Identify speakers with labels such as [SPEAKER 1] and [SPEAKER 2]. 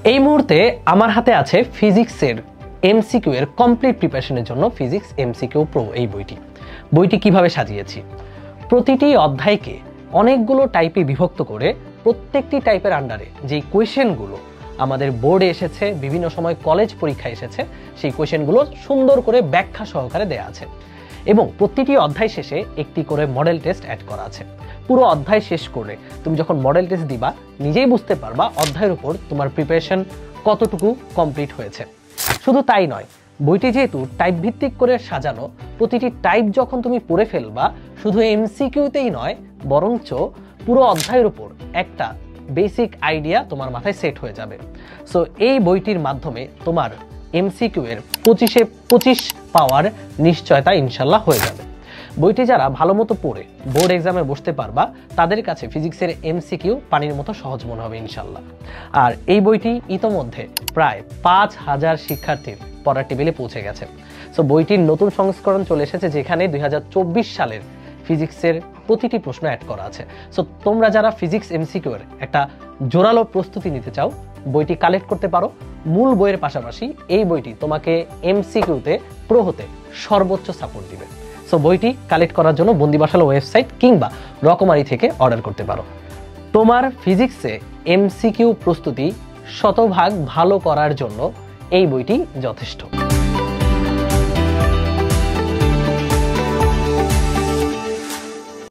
[SPEAKER 1] এই মুহূর্তে আমার হাতে আছে ফিজিক্সের এমসিকিউ এর কমপ্লিট প্রিপারেশনের জন্য ফিজিক্স এমসিকিউ প্রো এই বইটি কিভাবে সাজিয়েছি। প্রতিটি অধ্যায়কে অনেকগুলো টাইপে বিভক্ত করে প্রত্যেকটি টাইপের আন্ডারে যেই কোয়েশ্চেনগুলো আমাদের বোর্ডে এসেছে, বিভিন্ন সময় কলেজ পরীক্ষায় এসেছে, সেই কোয়েশ্চেনগুলো সুন্দর করে ব্যাখ্যা সহকারে দেয়া আছে এবং প্রতিটি অধ্যায় শেষে একটি করে মডেল টেস্ট অ্যাড করা আছে। পুরো অধ্যায় শেষ করে তুমি যখন মডেল টেস্ট দিবা নিজেই বুঝতে পারবা অধ্যায়ের উপর তোমার প্রিপারেশন কতটুকু কমপ্লিট হয়েছে। শুধু তাই নয়, বইটি যেহেতু টাইপ ভিত্তিক করে সাজানো, প্রতিটি টাইপ যখন তুমি পড়ে ফেলবা শুধু এমসিকিউতেই নয় বরঞ্চ পুরো অধ্যায়ের উপর একটা বেসিক আইডিয়া তোমার মাথায় সেট হয়ে যাবে। সো এই বইটির মাধ্যমে তোমার এমসিকিউ এর 25-এ 25 পাওয়ার নিশ্চয়তা ইনশাল্লাহ হয়ে যাবে। বইটি যারা ভালো মতো পড়ে বোর্ড এক্সামে বসতে পারবা তাদের কাছে ফিজিক্সের এমসিকিউ পানির মতো সহজ মনে হবে ইনশাল্লাহ। আর এই বইটি ইতোমধ্যে প্রায় 5000 শিক্ষার্থীর পড়ার টেবিলে পৌঁছে গেছে। সো বইটির নতুন সংস্করণ চলে এসেছে যেখানে 2024 সালের ফিজিক্সের প্রতিটি প্রশ্ন অ্যাড করা আছে। সো তোমরা যারা ফিজিক্স এমসিকিউ এর একটা জোরালো প্রস্তুতি নিতে চাও বইটি কালেক্ট করতে পারো। মূল বইয়ের পাশাপাশি এই বইটি তোমাকে এমসিকিউতে প্রো হতে সর্বোচ্চ সাপোর্ট দিবে। সো বইটি কালেক্ট করার জন্য বন্দিবাসাল ওয়েবসাইট কিংবা রকমারি থেকে অর্ডার করতে পারো। তোমার ফিজিক্সে এমসিকিউ প্রস্তুতি শতভাগ ভালো করার জন্য এই বইটি যথেষ্ট।